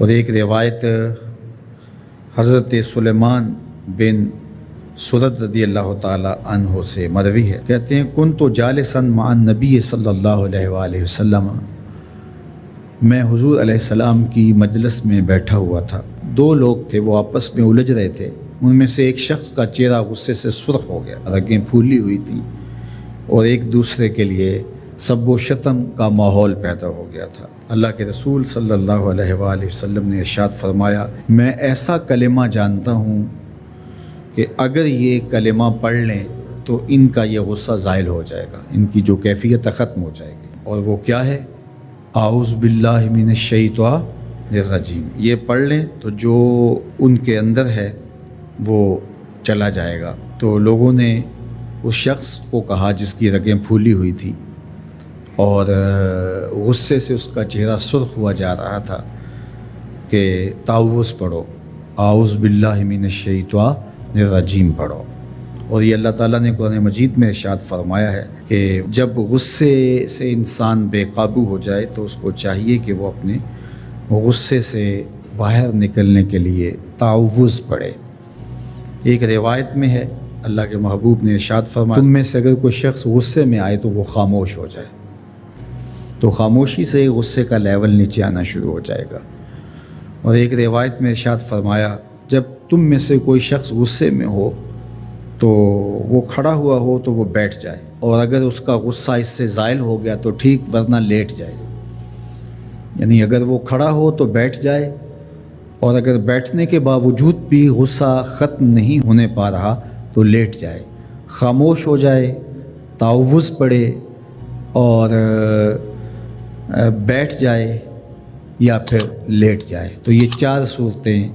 اور ایک روایت حضرت سلیمان بن سرد رضی اللہ تعالی عنہ سے مروی ہے، کہتے ہیں کنت جالسا مع النبی صلی اللہ علیہ وآلہ وسلم، میں حضور علیہ السلام کی مجلس میں بیٹھا ہوا تھا، دو لوگ تھے، وہ آپس میں الجھ رہے تھے، ان میں سے ایک شخص کا چہرہ غصے سے سرخ ہو گیا، رگیں پھولی ہوئی تھیں اور ایک دوسرے کے لیے سب و شتم کا ماحول پیدا ہو گیا تھا۔ اللہ کے رسول صلی اللہ علیہ وآلہ وسلم نے ارشاد فرمایا، میں ایسا کلمہ جانتا ہوں کہ اگر یہ کلمہ پڑھ لیں تو ان کا یہ غصہ زائل ہو جائے گا، ان کی جو کیفیت ختم ہو جائے گی، اور وہ کیا ہے؟ اعوذ باللہ من الشیطان الرجیم۔ یہ پڑھ لیں تو جو ان کے اندر ہے وہ چلا جائے گا۔ تو لوگوں نے اس شخص کو کہا جس کی رگیں پھولی ہوئی تھی اور غصے سے اس کا چہرہ سرخ ہوا جا رہا تھا کہ تعوذ پڑھو، اعوذ باللہ من الشیطان الرجیم پڑھو۔ اور یہ اللہ تعالیٰ نے قرآن مجید میں ارشاد فرمایا ہے کہ جب غصے سے انسان بے قابو ہو جائے تو اس کو چاہیے کہ وہ اپنے غصے سے باہر نکلنے کے لیے تعوذ پڑھے۔ ایک روایت میں ہے اللہ کے محبوب نے ارشاد فرمایا، تم میں سے اگر کوئی شخص غصے میں آئے تو وہ خاموش ہو جائے، تو خاموشی سے غصے کا لیول نیچے آنا شروع ہو جائے گا۔ اور ایک روایت میں ارشاد فرمایا، جب تم میں سے کوئی شخص غصے میں ہو تو وہ کھڑا ہوا ہو تو وہ بیٹھ جائے، اور اگر اس کا غصہ اس سے زائل ہو گیا تو ٹھیک، ورنہ لیٹ جائے۔ یعنی اگر وہ کھڑا ہو تو بیٹھ جائے، اور اگر بیٹھنے کے باوجود بھی غصہ ختم نہیں ہونے پا رہا تو لیٹ جائے، خاموش ہو جائے، تعوذ پڑھے اور بیٹھ جائے یا پھر لیٹ جائے۔ تو یہ چار صورتیں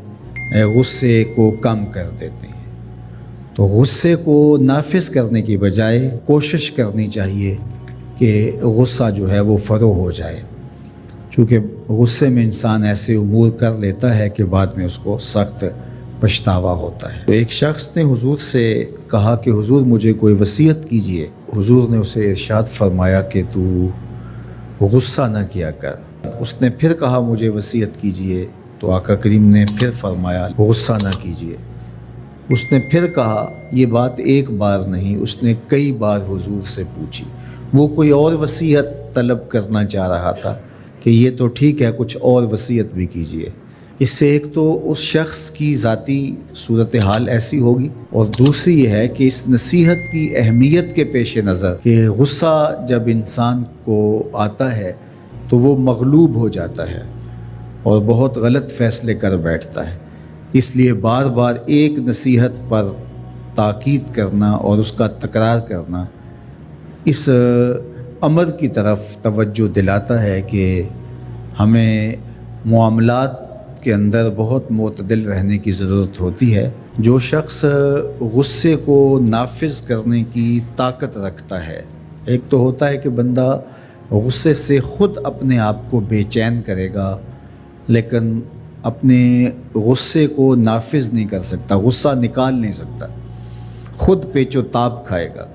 غصے کو کم کر دیتے ہیں۔ تو غصے کو نافذ کرنے کی بجائے کوشش کرنی چاہیے کہ غصہ جو ہے وہ فروغ ہو جائے، چونکہ غصے میں انسان ایسے امور کر لیتا ہے کہ بعد میں اس کو سخت پچھتاوا ہوتا ہے۔ تو ایک شخص نے حضور سے کہا کہ حضور مجھے کوئی وصیت کیجئے۔ حضور نے اسے ارشاد فرمایا کہ تو غصہ نہ کیا کر۔ اس نے پھر کہا مجھے وصیت کیجئے، تو آقا کریم نے پھر فرمایا غصہ نہ کیجئے۔ اس نے پھر کہا، یہ بات ایک بار نہیں، اس نے کئی بار حضور سے پوچھی۔ وہ کوئی اور وصیت طلب کرنا چاہ رہا تھا کہ یہ تو ٹھیک ہے، کچھ اور وصیت بھی کیجئے۔ اس سے ایک تو اس شخص کی ذاتی صورتحال ایسی ہوگی، اور دوسری یہ ہے کہ اس نصیحت کی اہمیت کے پیش نظر کہ غصہ جب انسان کو آتا ہے تو وہ مغلوب ہو جاتا ہے اور بہت غلط فیصلے کر بیٹھتا ہے، اس لیے بار بار ایک نصیحت پر تاکید کرنا اور اس کا تکرار کرنا اس امر کی طرف توجہ دلاتا ہے کہ ہمیں معاملات کے اندر بہت معتدل رہنے کی ضرورت ہوتی ہے۔ جو شخص غصے کو نافذ کرنے کی طاقت رکھتا ہے، ایک تو ہوتا ہے کہ بندہ غصے سے خود اپنے آپ کو بے چین کرے گا، لیکن اپنے غصے کو نافذ نہیں کر سکتا، غصہ نکال نہیں سکتا، خود پیچ و تاب کھائے گا۔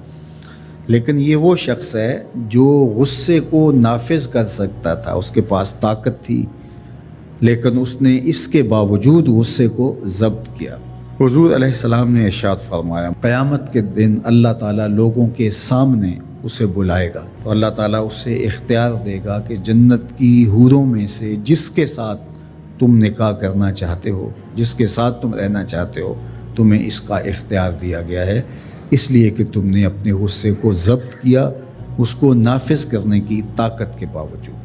لیکن یہ وہ شخص ہے جو غصے کو نافذ کر سکتا تھا، اس کے پاس طاقت تھی، لیکن اس نے اس کے باوجود غصے کو ضبط کیا۔ حضور علیہ السلام نے ارشاد فرمایا، قیامت کے دن اللہ تعالیٰ لوگوں کے سامنے اسے بلائے گا، تو اللہ تعالیٰ اسے اختیار دے گا کہ جنت کی حوروں میں سے جس کے ساتھ تم نکاح کرنا چاہتے ہو، جس کے ساتھ تم رہنا چاہتے ہو، تمہیں اس کا اختیار دیا گیا ہے، اس لیے کہ تم نے اپنے غصے کو ضبط کیا، اس کو نافذ کرنے کی طاقت کے باوجود۔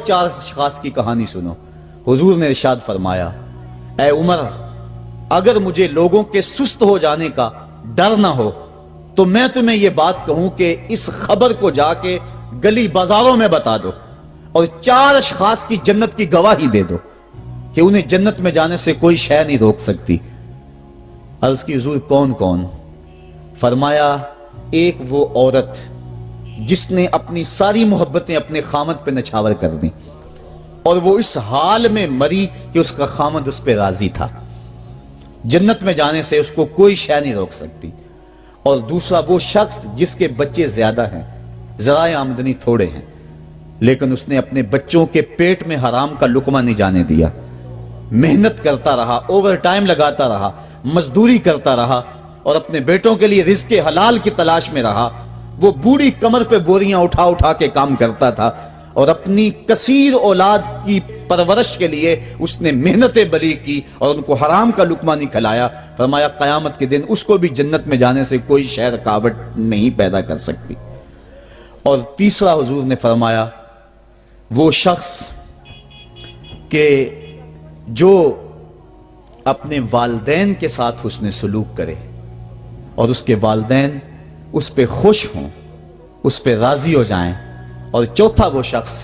چار اشخاص کی کہانی سنو۔ حضور نے ارشاد فرمایا، اے عمر، اگر مجھے لوگوں کے سست ہو جانے کا ڈر نہ ہو تو میں تمہیں یہ بات کہوں کہ اس خبر کو جا کے گلی بازاروں میں بتا دو اور چار اشخاص کی جنت کی گواہی دے دو کہ انہیں جنت میں جانے سے کوئی شے نہیں روک سکتی۔ عرض کی حضور کون کون؟ فرمایا، ایک وہ عورت جس نے اپنی ساری محبتیں اپنے خامد پہ نچھاور کر دیں اور وہ اس حال میں مری کہ اس کا خامد اس پہ راضی تھا، جنت میں جانے سے اس کو کوئی شے نہیں روک سکتی۔ اور دوسرا وہ شخص جس کے بچے زیادہ ہیں، ذرائع آمدنی تھوڑے ہیں، لیکن اس نے اپنے بچوں کے پیٹ میں حرام کا لقمہ نہیں جانے دیا، محنت کرتا رہا، اوور ٹائم لگاتا رہا، مزدوری کرتا رہا اور اپنے بیٹوں کے لیے رزق حلال کی تلاش میں رہا۔ وہ بوڑھی کمر پہ بوریاں اٹھا اٹھا کے کام کرتا تھا اور اپنی کثیر اولاد کی پرورش کے لیے اس نے محنتیں بلی کی اور ان کو حرام کا لقمہ نہیں کھلایا۔ فرمایا قیامت کے دن اس کو بھی جنت میں جانے سے کوئی شے رکاوٹ نہیں پیدا کر سکتی۔ اور تیسرا حضور نے فرمایا وہ شخص کہ جو اپنے والدین کے ساتھ حسن سلوک کرے اور اس کے والدین اس پہ خوش ہوں، اس پہ راضی ہو جائیں۔ اور چوتھا وہ شخص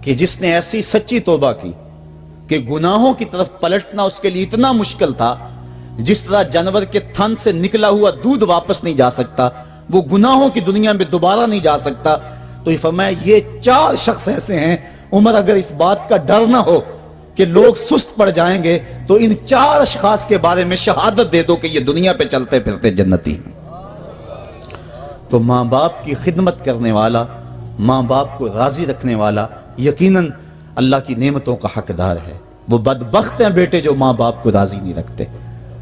کہ جس نے ایسی سچی توبہ کی کہ گناہوں کی طرف پلٹنا اس کے لیے اتنا مشکل تھا، جس طرح جانور کے تھن سے نکلا ہوا دودھ واپس نہیں جا سکتا، وہ گناہوں کی دنیا میں دوبارہ نہیں جا سکتا۔ تو یہ فرمایا یہ 4 شخص ایسے ہیں، عمر اگر اس بات کا ڈر نہ ہو کہ لوگ سست پڑ جائیں گے تو ان 4 اشخاص کے بارے میں شہادت دے دو کہ یہ دنیا پہ چلتے پھرتے جنتی ہیں۔ تو ماں باپ کی خدمت کرنے والا، ماں باپ کو راضی رکھنے والا یقیناً اللہ کی نعمتوں کا حقدار ہے۔ وہ بدبخت ہیں بیٹے جو ماں باپ کو راضی نہیں رکھتے۔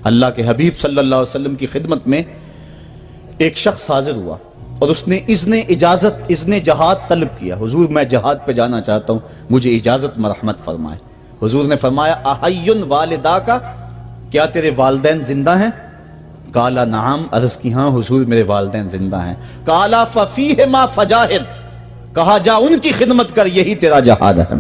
اللہ کے حبیب صلی اللہ علیہ وسلم کی خدمت میں ایک شخص حاضر ہوا اور اس نے اذن جہاد طلب کیا۔ حضور میں جہاد پہ جانا چاہتا ہوں، مجھے اجازت مرحمت فرمائے۔ حضور نے فرمایا احیٌ والدا کا، کیا تیرے والدین زندہ ہیں؟ قالا نعم، عرض کی ہاں حضور میرے والدین زندہ ہیں۔ قالا ففیہما فجاہد، کہا جا ان کی خدمت کر، یہی تیرا جہاد ہے۔